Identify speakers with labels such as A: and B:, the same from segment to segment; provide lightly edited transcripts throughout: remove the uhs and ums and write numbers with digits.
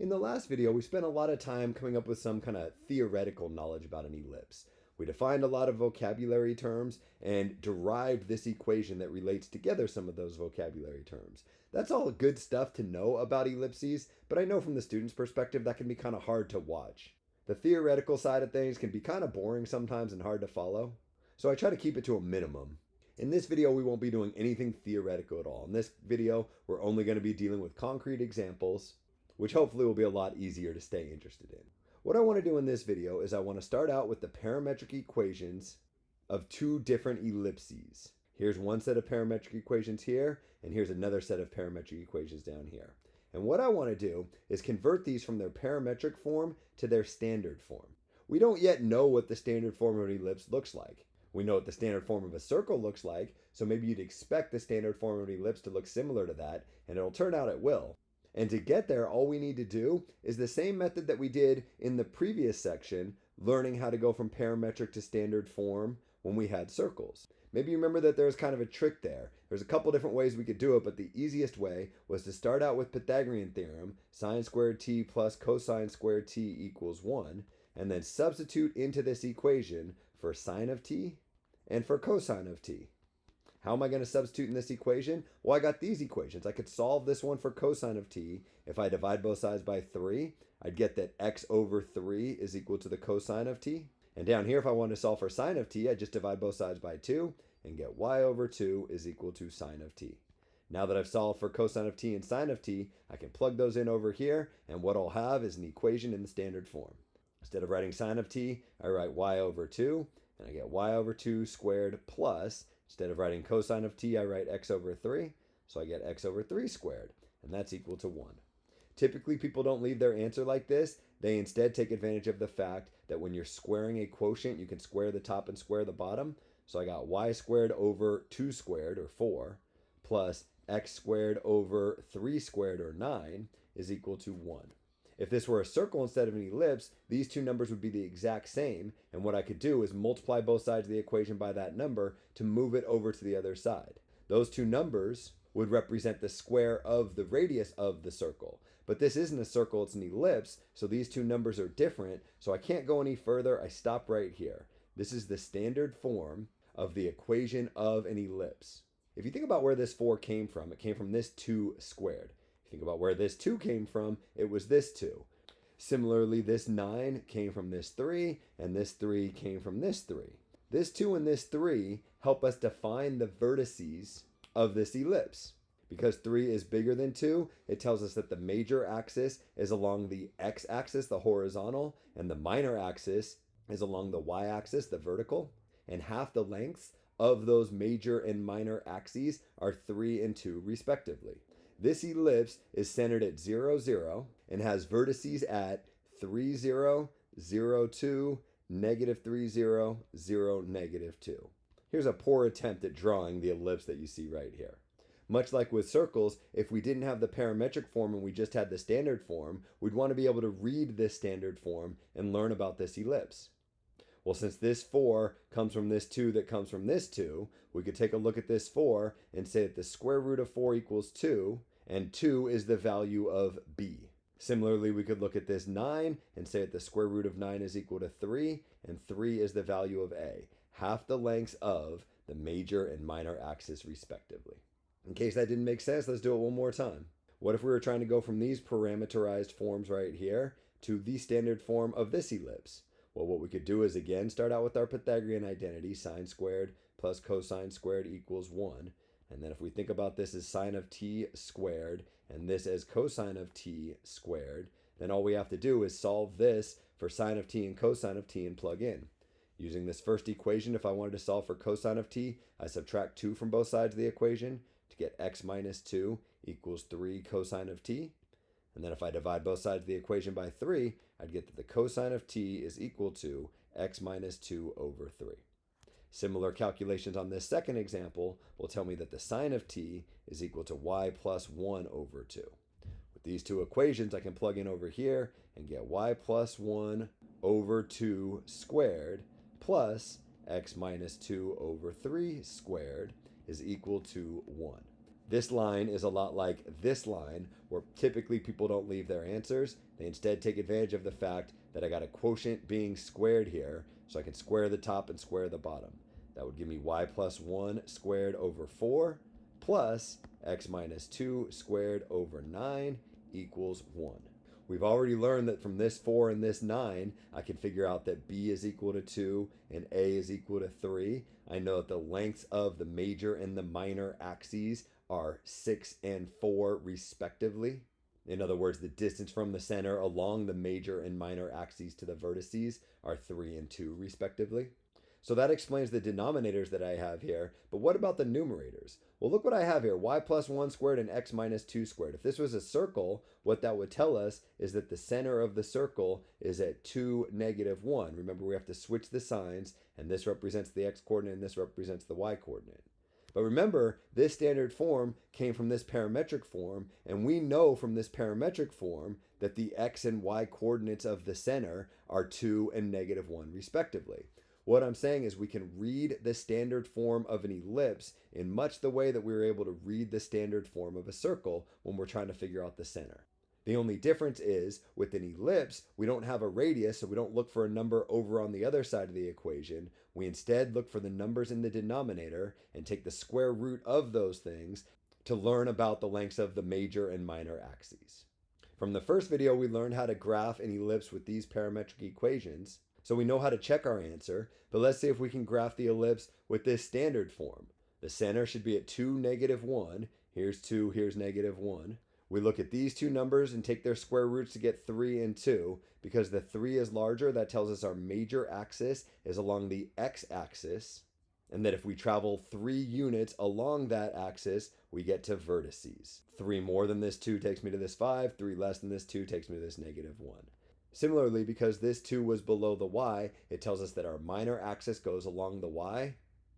A: In the last video, we spent a lot of time coming up with some kind of theoretical knowledge about an ellipse. We defined a lot of vocabulary terms and derived this equation that relates together some of those vocabulary terms. That's all good stuff to know about ellipses, but I know from the student's perspective that can be kind of hard to watch. The theoretical side of things can be kind of boring sometimes and hard to follow, so I try to keep it to a minimum. In this video, we won't be doing anything theoretical at all. In this video, we're only going to be dealing with concrete examples, which hopefully will be a lot easier to stay interested in. What I want to do in this video is I want to start out with the parametric equations of two different ellipses. Here's one set of parametric equations here, and here's another set of parametric equations down here. And what I want to do is convert these from their parametric form to their standard form. We don't yet know what the standard form of an ellipse looks like. We know what the standard form of a circle looks like, so maybe you'd expect the standard form of an ellipse to look similar to that, and it'll turn out it will. And to get there, all we need to do is the same method that we did in the previous section, learning how to go from parametric to standard form when we had circles. Maybe you remember that there was kind of a trick there. There's a couple different ways we could do it, but the easiest way was to start out with Pythagorean theorem, sine squared t plus cosine squared t equals 1, and then substitute into this equation for sine of t and for cosine of t. How am I going to substitute in this equation? Well, I got these equations. I could solve this one for cosine of t. If I divide both sides by 3, I'd get that x over 3 is equal to the cosine of t. And down here, if I wanted to solve for sine of t, I just divide both sides by 2 and get y over 2 is equal to sine of t. Now that I've solved for cosine of t and sine of t, I can plug those in over here, and what I'll have is an equation in the standard form. Instead of writing sine of t, I write y over 2, and I get y over 2 squared plus, instead of writing cosine of t, I write x over 3, so I get x over 3 squared, and that's equal to 1. Typically, people don't leave their answer like this. They instead take advantage of the fact that when you're squaring a quotient, you can square the top and square the bottom. So I got y squared over 2 squared, or 4, plus x squared over 3 squared, or 9, is equal to 1. If this were a circle instead of an ellipse, these two numbers would be the exact same, and what I could do is multiply both sides of the equation by that number to move it over to the other side. Those two numbers would represent the square of the radius of the circle. But this isn't a circle, it's an ellipse, so these two numbers are different, so I can't go any further. I stop right here. This is the standard form of the equation of an ellipse. If you think about where this 4 came from, it came from this 2 squared. Think about where this 2 came from, it was this 2. Similarly, this 9 came from this 3, and this 3 came from this 3. This 2 and this 3 help us define the vertices of this ellipse. Because 3 is bigger than 2, it tells us that the major axis is along the x-axis, the horizontal, and the minor axis is along the y-axis, the vertical. And half the lengths of those major and minor axes are 3 and 2 respectively. This ellipse is centered at 0, 0, and has vertices at 3, 0, 0, 2, negative 3, 0, 0, negative 2. Here's a poor attempt at drawing the ellipse that you see right here. Much like with circles, if we didn't have the parametric form and we just had the standard form, we'd want to be able to read this standard form and learn about this ellipse. Well, since this 4 comes from this 2 that comes from this 2, we could take a look at this 4 and say that the square root of 4 equals 2, and 2 is the value of b. Similarly, we could look at this 9 and say that the square root of 9 is equal to 3, and 3 is the value of a, half the lengths of the major and minor axis respectively. In case that didn't make sense, let's do it one more time. What if we were trying to go from these parameterized forms right here to the standard form of this ellipse? Well, what we could do is again start out with our Pythagorean identity, sine squared plus cosine squared equals 1. And then if we think about this as sine of t squared and this as cosine of t squared, then all we have to do is solve this for sine of t and cosine of t and plug in. Using this first equation, if I wanted to solve for cosine of t, I subtract 2 from both sides of the equation to get x minus 2 equals 3 cosine of t. And then if I divide both sides of the equation by 3, I'd get that the cosine of t is equal to x minus 2 over 3. Similar calculations on this second example will tell me that the sine of t is equal to y plus 1 over 2. With these two equations, I can plug in over here and get y plus 1 over 2 squared plus x minus 2 over 3 squared is equal to 1. This line is a lot like this line, where typically people don't leave their answers. They instead take advantage of the fact that I got a quotient being squared here, so I can square the top and square the bottom. That would give me y plus 1 squared over 4 plus x minus 2 squared over 9 equals 1. We've already learned that from this 4 and this 9, I can figure out that b is equal to 2 and a is equal to 3. I know that the lengths of the major and the minor axes are 6 and 4 respectively. In other words, the distance from the center along the major and minor axes to the vertices are 3 and 2 respectively. So that explains the denominators that I have here, but what about the numerators? Well, look what I have here, y plus 1 squared and x minus 2 squared. If this was a circle, what that would tell us is that the center of the circle is at 2, negative 1. Remember, we have to switch the signs, and this represents the x-coordinate and this represents the y-coordinate. But remember, this standard form came from this parametric form, and we know from this parametric form that the x and y coordinates of the center are 2 and negative 1 respectively. What I'm saying is we can read the standard form of an ellipse in much the way that we were able to read the standard form of a circle when we're trying to figure out the center. The only difference is with an ellipse, we don't have a radius, so we don't look for a number over on the other side of the equation. We instead look for the numbers in the denominator and take the square root of those things to learn about the lengths of the major and minor axes. From the first video, we learned how to graph an ellipse with these parametric equations. So we know how to check our answer, but let's see if we can graph the ellipse with this standard form. The center should be at 2, negative 1. Here's 2, here's negative 1. We look at these two numbers and take their square roots to get 3 and 2. Because the 3 is larger, that tells us our major axis is along the x-axis, and that if we travel 3 units along that axis, we get to vertices. 3 more than this 2 takes me to this 5, 3 less than this 2 takes me to this negative 1. Similarly, because this 2 was below the y, it tells us that our minor axis goes along the y,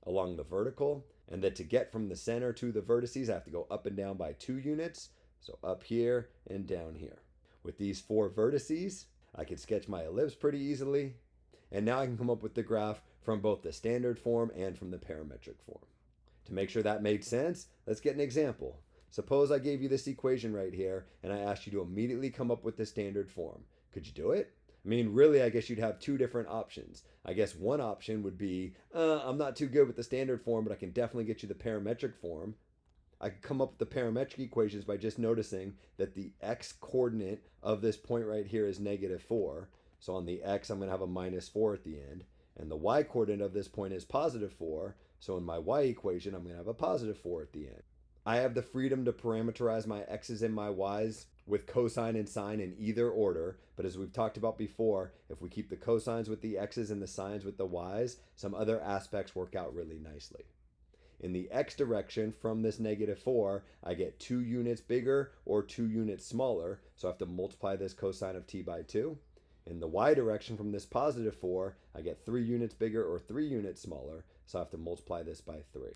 A: along the vertical, and that to get from the center to the vertices, I have to go up and down by 2 units, so up here and down here. With these 4 vertices, I can sketch my ellipse pretty easily, and now I can come up with the graph from both the standard form and from the parametric form. To make sure that made sense, let's get an example. Suppose I gave you this equation right here, and I asked you to immediately come up with the standard form. Could you do it? I mean, really, I guess you'd have 2 different options. I guess one option would be, I'm not too good with the standard form, but I can definitely get you the parametric form. I could come up with the parametric equations by just noticing that the x-coordinate of this point right here is negative 4. So on the x, I'm going to have a minus 4 at the end. And the y-coordinate of this point is positive 4. So in my y equation, I'm going to have a positive 4 at the end. I have the freedom to parameterize my x's and my y's with cosine and sine in either order, but as we've talked about before, if we keep the cosines with the x's and the sines with the y's, some other aspects work out really nicely. In the x direction from this negative 4, I get 2 units bigger or 2 units smaller, so I have to multiply this cosine of t by 2. In the y direction from this positive 4, I get 3 units bigger or 3 units smaller, so I have to multiply this by 3.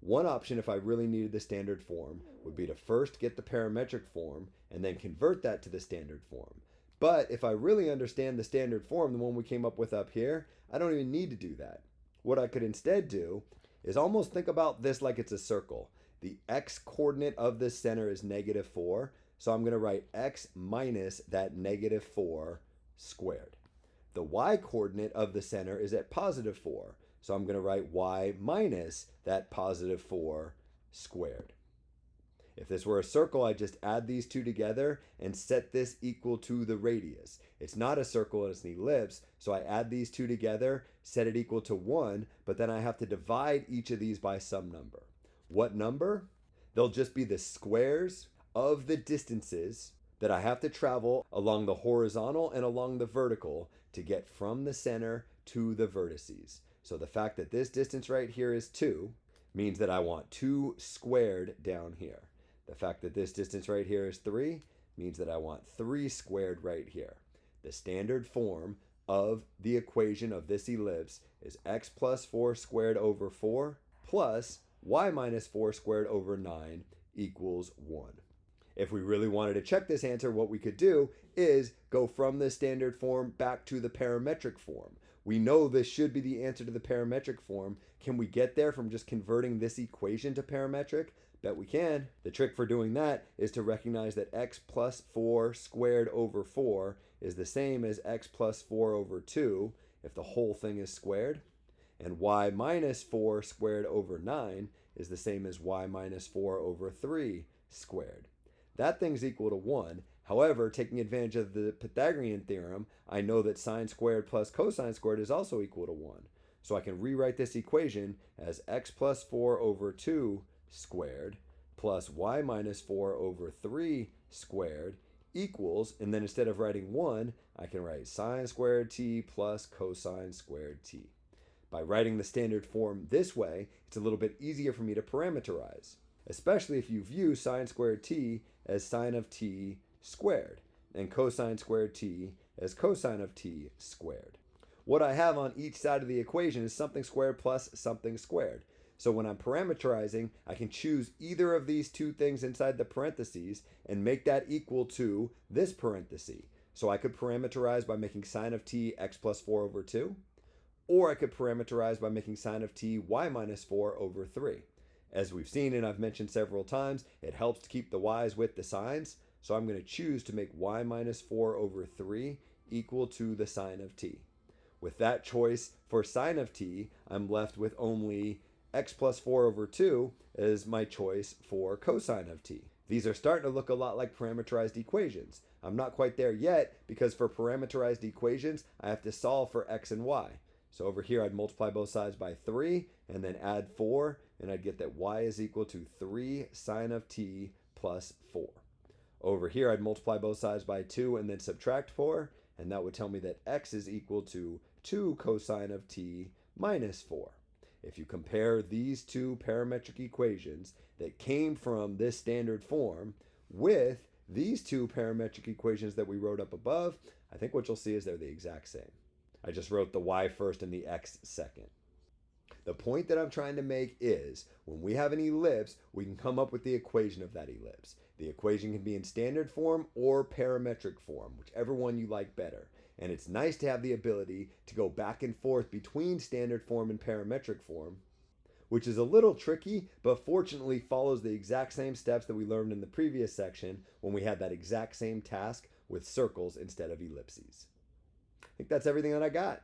A: One option, if I really needed the standard form, would be to first get the parametric form and then convert that to the standard form. But if I really understand the standard form, the one we came up with up here, I don't even need to do that. What I could instead do is almost think about this like it's a circle. The x-coordinate of this center is negative 4, so I'm going to write x minus that negative 4 squared. The y-coordinate of the center is at positive 4, so I'm going to write y minus that positive 4 squared. If this were a circle, I'd just add these two together and set this equal to the radius. It's not a circle, it's an ellipse, so I add these two together, set it equal to 1, but then I have to divide each of these by some number. What number? They'll just be the squares of the distances that I have to travel along the horizontal and along the vertical to get from the center to the vertices. So the fact that this distance right here is 2 means that I want 2 squared down here. The fact that this distance right here is 3 means that I want 3 squared right here. The standard form of the equation of this ellipse is x plus 4 squared over 4 plus y minus 4 squared over 9 equals 1. If we really wanted to check this answer, what we could do is go from the standard form back to the parametric form. We know this should be the answer to the parametric form. Can we get there from just converting this equation to parametric? Bet we can. The trick for doing that is to recognize that x plus 4 squared over 4 is the same as x plus 4 over 2 if the whole thing is squared, and y minus 4 squared over 9 is the same as y minus 4 over 3 squared. That thing's equal to 1. However, taking advantage of the Pythagorean theorem, I know that sine squared plus cosine squared is also equal to 1. So I can rewrite this equation as x plus 4 over 2 squared plus y minus 4 over 3 squared equals, and then instead of writing 1, I can write sine squared t plus cosine squared t. By writing the standard form this way, it's a little bit easier for me to parameterize, especially if you view sine squared t as sine of t squared and cosine squared t as cosine of t squared. What I have on each side of the equation is something squared plus something squared. So when I'm parameterizing, I can choose either of these two things inside the parentheses and make that equal to this parenthesis. So I could parameterize by making sine of t x plus 4 over 2, or I could parameterize by making sine of t y minus 4 over 3. As we've seen and I've mentioned several times, it helps to keep the y's with the signs, so I'm going to choose to make y minus 4 over 3 equal to the sine of t. With that choice for sine of t, I'm left with only x plus 4 over 2 as my choice for cosine of t. These are starting to look a lot like parameterized equations. I'm not quite there yet because for parameterized equations, I have to solve for x and y. So over here, I'd multiply both sides by 3 and then add 4, and I'd get that y is equal to 3 sine of t plus 4. Over here, I'd multiply both sides by 2 and then subtract 4, and that would tell me that x is equal to 2 cosine of t minus 4. If you compare these two parametric equations that came from this standard form with these two parametric equations that we wrote up above, I think what you'll see is they're the exact same. I just wrote the y first and the x second. The point that I'm trying to make is when we have an ellipse, we can come up with the equation of that ellipse. The equation can be in standard form or parametric form, whichever one you like better. And it's nice to have the ability to go back and forth between standard form and parametric form, which is a little tricky, but fortunately follows the exact same steps that we learned in the previous section when we had that exact same task with circles instead of ellipses. I think that's everything that I got.